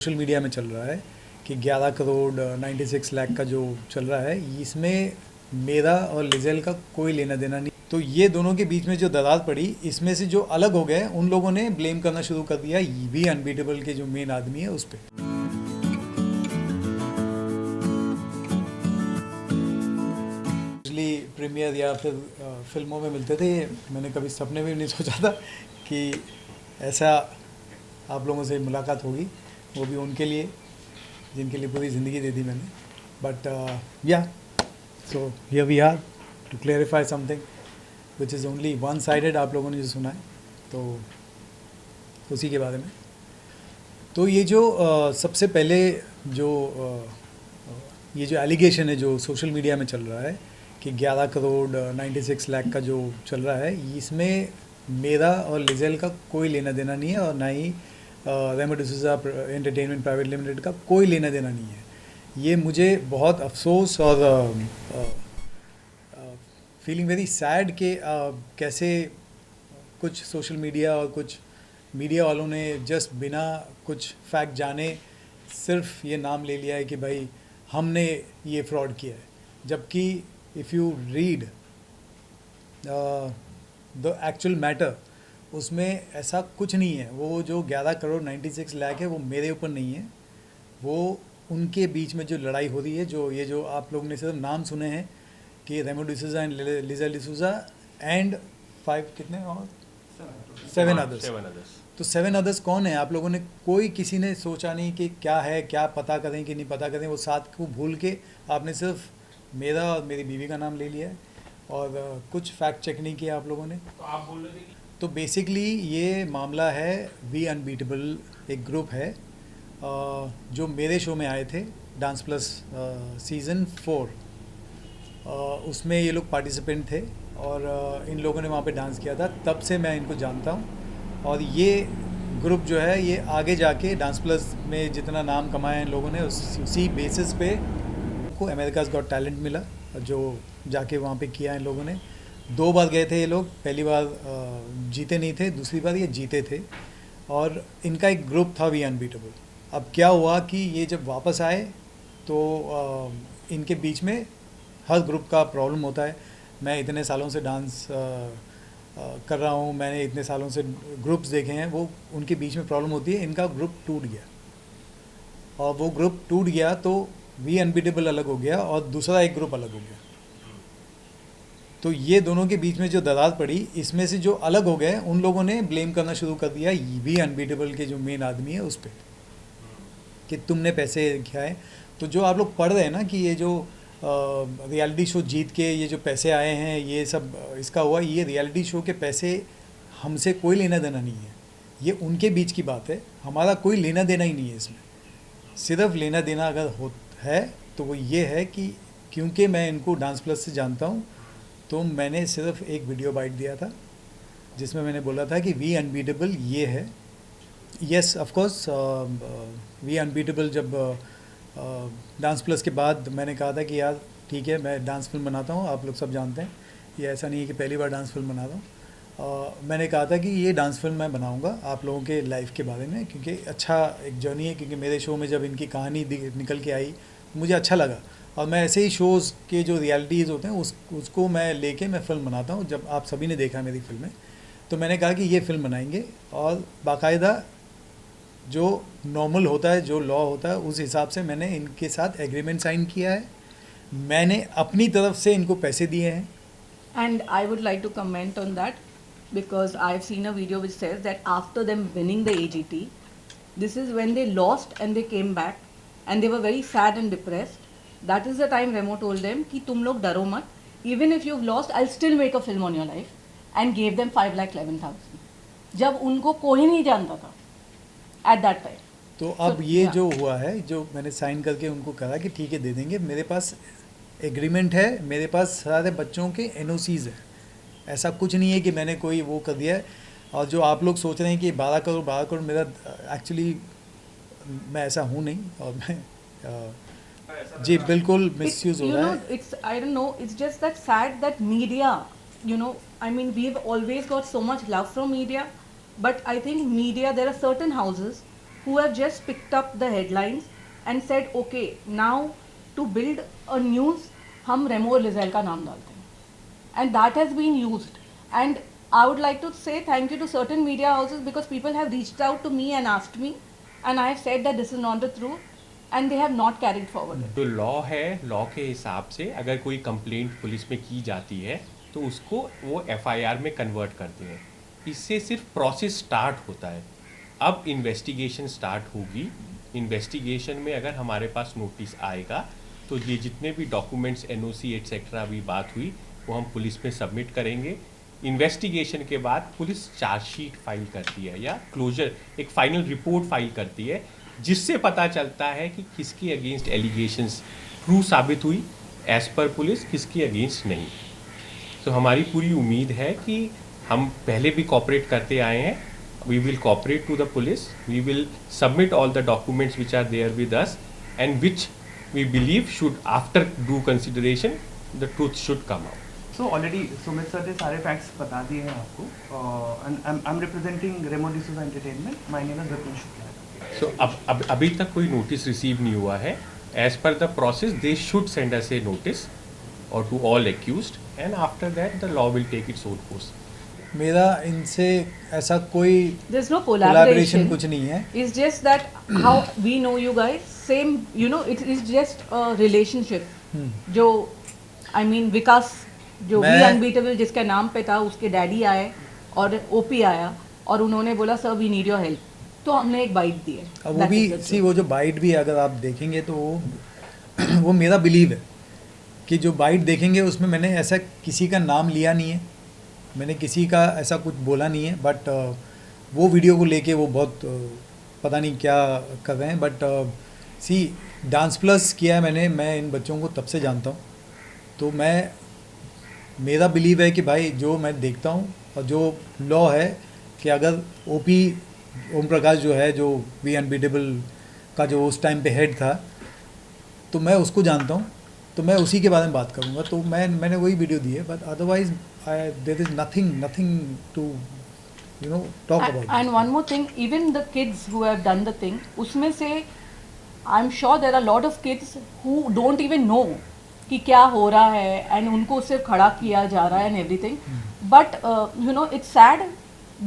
Social media में चल रहा है कि 11 करोड़ 96 लाख का जो चल रहा है, इसमें मेरा और लिजेल का कोई लेना देना नहीं। तो ये दोनों के बीच में जो दरार पड़ी, इसमें से जो अलग हो गए उन लोगों ने ब्लेम करना शुरू कर दिया वी अनबीटेबल के जो मेन आदमी है उस पर। पिछली प्रीमियर या फिर फिल्मों में मिलते थे, मैंने कभी सपने में भी नहीं सोचा था कि ऐसा आप लोगों से मुलाकात होगी, वो भी उनके लिए जिनके लिए पूरी ज़िंदगी दे दी मैंने। But yeah so here we are to clarify something which is only one sided. आप लोगों ने जो सुना है तो उसी के बारे में। तो ये जो सबसे पहले जो ये जो एलिगेशन है जो सोशल मीडिया में चल रहा है कि 11 करोड़ 96 लाख का जो चल रहा है, इसमें मेरा और लिजेल का कोई लेना देना नहीं है, और ना ही रेमो डिसूजा एंटरटेनमेंट प्राइवेट लिमिटेड का कोई लेना देना नहीं है। ये मुझे बहुत अफसोस और फीलिंग वेरी सैड कि कैसे कुछ सोशल मीडिया और कुछ मीडिया वालों ने जस्ट बिना कुछ फैक्ट जाने सिर्फ ये नाम ले लिया है कि भाई हमने ये फ्रॉड किया है, जबकि if you read the actual matter, उसमें ऐसा कुछ नहीं है। वो जो 11 करोड़ 96 लाख है वो मेरे ऊपर नहीं है, वो उनके बीच में जो लड़ाई हो रही है, जो ये जो आप लोगों ने सिर्फ नाम सुने हैं कि रेमो डिसूजा एंड लिजेल डिसूजा एंड 5 कितने और 7 अदर्स। तो 7 अदर्स कौन है? आप लोगों ने कोई किसी ने सोचा नहीं कि क्या है, क्या पता करें कि नहीं पता करें। वो 7 को भूल के आपने सिर्फ मेरा और मेरी बीवी का नाम ले लिया है और कुछ फैक्ट चेक नहीं किया आप लोगों ने। तो आप बोल रहे थे कि तो बेसिकली ये मामला है वी अनबीटेबल, एक ग्रुप है जो मेरे शो में आए थे डांस प्लस सीज़न 4। उसमें ये लोग पार्टिसिपेंट थे और इन लोगों ने वहाँ पे डांस किया था। तब से मैं इनको जानता हूँ और ये ग्रुप जो है ये आगे जाके डांस प्लस में जितना नाम कमाया इन लोगों ने उसी बेसिस पे को अमेरिकाज़ गॉट टैलेंट मिला, जो जाके वहाँ पे किया इन लोगों ने। 2 बार गए थे ये लोग, पहली बार जीते नहीं थे, दूसरी बार ये जीते थे और इनका एक ग्रुप था वी अनबीटेबल। अब क्या हुआ कि ये जब वापस आए तो इनके बीच में हर ग्रुप का प्रॉब्लम होता है। मैं इतने सालों से डांस कर रहा हूँ, मैंने इतने सालों से ग्रुप्स देखे हैं, वो उनके बीच में प्रॉब्लम होती है। इनका ग्रुप टूट गया और वो ग्रुप टूट गया तो वी अनबीटेबल अलग हो गया और दूसरा एक ग्रुप अलग हो गया। तो ये दोनों के बीच में जो दरार पड़ी, इसमें से जो अलग हो गए उन लोगों ने ब्लेम करना शुरू कर दिया वी अनबीटेबल के जो मेन आदमी है उस पर कि तुमने पैसे खाए। तो जो आप लोग पढ़ रहे हैं ना कि ये जो रियलिटी शो जीत के ये जो पैसे आए हैं, ये सब इसका हुआ, ये रियलिटी शो के पैसे हमसे कोई लेना देना नहीं है, ये उनके बीच की बात है। हमारा कोई लेना देना ही नहीं है इसमें। सिर्फ लेना देना अगर है तो वो ये है कि क्योंकि मैं इनको डांस प्लस से जानता हूँ, तो मैंने सिर्फ एक वीडियो बाइट दिया था जिसमें मैंने बोला था कि वी अनबीटेबल ये है। Yes of course we unbeatable जब डांस प्लस के बाद मैंने कहा था कि यार ठीक है, मैं डांस फिल्म बनाता हूँ, आप लोग सब जानते हैं, ये ऐसा नहीं है कि पहली बार डांस फिल्म बना रहा हूँ। मैंने कहा था कि ये डांस फिल्म मैं बनाऊँगा आप लोगों के लाइफ के बारे में, क्योंकि अच्छा एक जर्नी है। क्योंकि मेरे शो में जब इनकी कहानी निकल के आई मुझे अच्छा लगा, और मैं ऐसे ही शोज़ के जो रियलिटीज़ होते हैं उसको मैं लेके मैं फ़िल्म बनाता हूँ। जब आप सभी ने देखा मेरी फिल्में, तो मैंने कहा कि ये फ़िल्म बनाएंगे और बाकायदा जो नॉर्मल होता है, जो लॉ होता है, उस हिसाब से मैंने इनके साथ एग्रीमेंट साइन किया है। मैंने अपनी तरफ से इनको पैसे दिए हैं। And I would like to comment on that because I've seen a video which says that after them winning the AGT, this is when they lost and they came back and they were very sad and depressed. That is the time Remo told them कि तुम लोग डरो मत, even if you've lost, I'll still make a film on your life, and gave them 5,11,000. जब उनको कोई नहीं जानता था at that time. तो अब ये जो हुआ है, जो मैंने साइन करके उनको कहा कि ठीक है दे देंगे, मेरे पास एग्रीमेंट है, मेरे पास सारे बच्चों के NOCs है। ऐसा कुछ नहीं है कि मैंने कोई वो कर दिया है। और जो आप लोग सोच रहे हैं कि 12 करोड़ मेरा, एक्चुअली मैं ऐसा हूँ नहीं, और मैं जी बिल्कुल मिसयूज़ हो रहा है। It's, I don't know, it's just that sad that media, I mean, we've always got so much love from media, but I think media, there are certain houses who have just picked up the headlines and said, okay, now to build a news, हम रेमो और Liesel का नाम डालते हैं, and that has been used. And I would like to say thank you to certain media houses because people have reached out to me and asked me, and I have said that this is not the truth, and they have not carried forward it. जो law है, law के हिसाब से अगर कोई complaint police में की जाती है तो उसको वो एफआईआर में कन्वर्ट करते हैं। इससे सिर्फ प्रोसेस स्टार्ट होता है। अब इन्वेस्टिगेशन स्टार्ट होगी। इन्वेस्टिगेशन में अगर हमारे पास नोटिस आएगा तो ये जितने भी डॉक्यूमेंट्स एनओसी एटसेट्रा अभी बात हुई वो हम पुलिस में सबमिट करेंगे। इन्वेस्टिगेशन के बाद पुलिस चार्जशीट फाइल करती है या क्लोजर एक फाइनल रिपोर्ट फाइल करती है, जिससे पता चलता है कि किसके अगेंस्ट एलिगेशंस ट्रू साबित हुई एज पर पुलिस, किसके अगेंस्ट नहीं। तो हमारी पूरी उम्मीद है कि हम पहले भी कॉपरेट करते आए हैं। We will cooperate to the police, we will submit all the documents which are there with us and which we believe should after due consideration the truth should come out. So already Sumit sir ने सारे facts बता दिए हैं आपको। I am representing Remo D'Souza entertainment. My name is Vipin Shukla. So अब अभी तक कोई नोटिस रिसीव नहीं हुआ है। As per the process they should send us a notice और to all accused and after that the law will take its own course. मेरा इनसे ऐसा कोई There's no collaboration collaboration. कुछ नहीं है। It's just that how we know you guys, same, you know, it is just a relationship. जो I mean विकास जो भी मैं- अनबीटेबल जिसका नाम पे था, उसके डैडी आए और ओपी आया और उन्होंने बोला sir we need your help, तो हमने एक बाइट दी है। अब वो That भी is the सी truth. वो जो बाइट भी अगर आप देखेंगे तो वो मेरा बिलीव है कि जो बाइट देखेंगे उसमें मैंने ऐसा किसी का नाम लिया नहीं है, मैंने किसी का ऐसा कुछ बोला नहीं है। बट वो वीडियो को लेके वो बहुत पता नहीं क्या कर रहे हैं। बट सी डांस प्लस किया है मैंने, मैं इन बच्चों को तब से जानता हूँ, तो मेरा बिलीव है कि भाई जो मैं देखता हूँ और जो लॉ है कि अगर ओपी ओम प्रकाश जो है, जो वी अनबीटेबल का जो उस टाइम पे हेड था, तो मैं उसको जानता हूँ, तो मैं उसी के बारे में बात करूँगा। तो मैंने वही वीडियो दी है। But otherwise there is nothing to talk about. And one more thing, even the kids who have done the thing, उसमें से I'm sure there are a lot of kids who don't even know कि क्या हो रहा है and उनको सिर्फ खड़ा किया जा रहा है and everything. But you know it's sad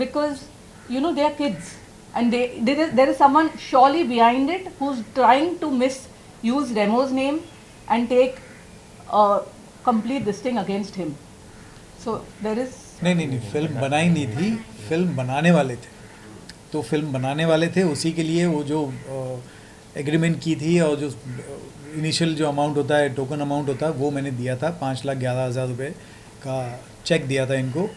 because you know they are kids and there is someone surely behind it who's trying to misuse Remo's name and take complete this thing against him. So there is नहीं, film बनाई नहीं थी, film बनाने वाले थे। तो film बनाने वाले थे, उसी के लिए वो जो एग्रीमेंट की थी और जो इनिशियल जो अमाउंट होता है, टोकन अमाउंट होता है, वो मैंने दिया था। 5,11,000 रुपये का चेक दिया था इनको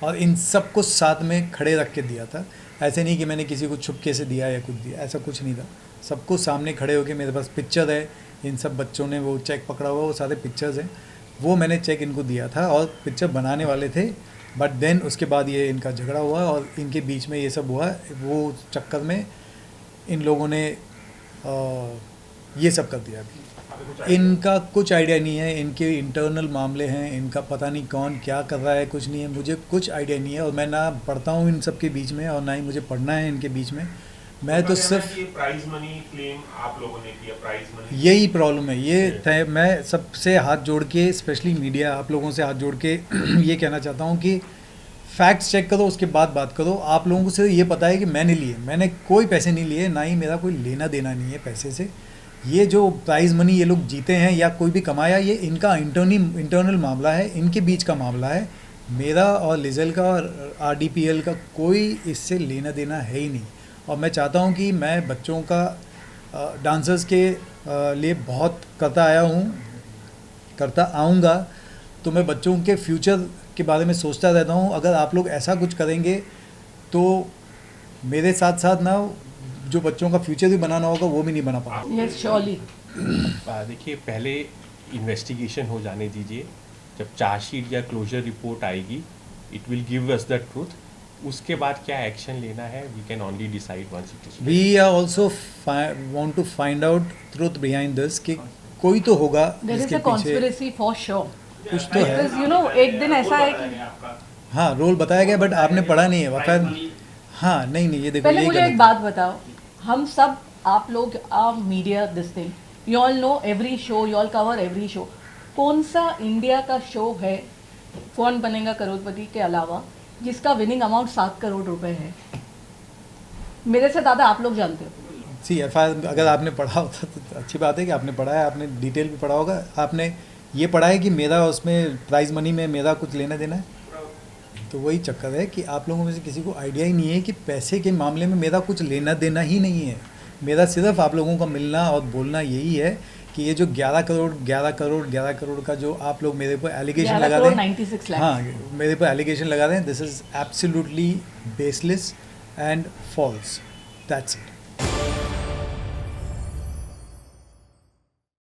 और इन सबको साथ में खड़े रख के दिया था। ऐसे नहीं कि मैंने किसी को छुपके से दिया या कुछ दिया, ऐसा कुछ नहीं था। सबको सामने खड़े होके, मेरे पास पिक्चर है, इन सब बच्चों ने वो चेक पकड़ा हुआ, वो सारे पिक्चर्स हैं, वो मैंने चेक इनको दिया था और पिक्चर बनाने वाले थे। बट देन उसके बाद ये इनका झगड़ा हुआ और इनके बीच में ये सब हुआ। वो चक्कर में इन लोगों ने ये सब कर दिया। इनका कुछ आइडिया नहीं है, इनके इंटरनल मामले हैं, इनका पता नहीं कौन क्या कर रहा है, कुछ नहीं है, मुझे कुछ आइडिया नहीं है। और मैं ना पढ़ता हूँ इन सब के बीच में और ना ही मुझे पढ़ना है इनके बीच में। मैं तो सिर्फ प्राइज मनी क्लेम आप लोगों ने किया, प्राइज मनी यही प्रॉब्लम है। ये मैं सबसे हाथ जोड़ के, स्पेशली मीडिया, आप लोगों से हाथ जोड़ के ये कहना चाहता हूँ कि फैक्ट्स चेक करो, उसके बाद बात करो। आप लोगों को सिर्फ ये पता है कि मैंने लिए, मैंने कोई पैसे नहीं लिए, ना ही मेरा कोई लेना देना नहीं है पैसे से। ये जो प्राइज़ मनी ये लोग जीते हैं या कोई भी कमाया, ये इनका इंटरनल मामला है, इनके बीच का मामला है। मेरा और लिजेल का और RDPL का कोई इससे लेना देना है ही नहीं। और मैं चाहता हूँ कि मैं बच्चों का डांसर्स के लिए बहुत करता आया हूँ, करता आऊँगा। तो मैं बच्चों के फ्यूचर के बारे में सोचता रहता हूँ। अगर आप लोग ऐसा कुछ करेंगे तो मेरे साथ साथ ना जो बच्चों का फ्यूचर भी बनाना होगा वो भी नहीं बना पाऊंगा। yes surely. देखिए, पहले इन्वेस्टिगेशन हो जाने दीजिए। जब चार्जशीट या क्लोजर रिपोर्ट आएगी, it will give us the truth. उसके बाद क्या एक्शन लेना है, we can only decide once it is. We are also want to find out truth behind this कि कोई तो होगा There is इसके a पीछे, conspiracy for sure. कुछ तो है। Because you know एक दिन ऐसा है कि हाँ, रोल बताया गया, बट आपने पढ़ा नहीं है वक्त। हाँ, नहीं, ये देखो, पहले यही मुझे गलत एक है। बात बताओ, हम सब आप लोग media this thing you all know every show, you all cover every show. कौन सा इंडिया का शो है कौन बनेगा करोड़पति के अलावा जिसका विनिंग अमाउंट 7 करोड़ रुपए है? मेरे से ज़्यादा आप लोग जानते हो. सी एफ अगर आपने पढ़ा होता तो अच्छी बात है कि आपने पढ़ा है, आपने डिटेल भी पढ़ा होगा. आपने ये पढ़ा है कि मेरा उसमें प्राइज़ मनी में मेरा कुछ लेना देना है. तो वही चक्कर है कि आप लोगों में से किसी को आइडिया ही नहीं है कि पैसे के मामले में मेरा कुछ लेना देना ही नहीं है. मेरा सिर्फ आप लोगों का मिलना और बोलना यही है कि ये जो 11 करोड़ का जो आप लोग मेरे पर एलिगेशन लगा रहे हैं, 96 लाख. हाँ मेरे पर एलिगेशन लगा रहे हैं, this is absolutely baseless and false. That's it.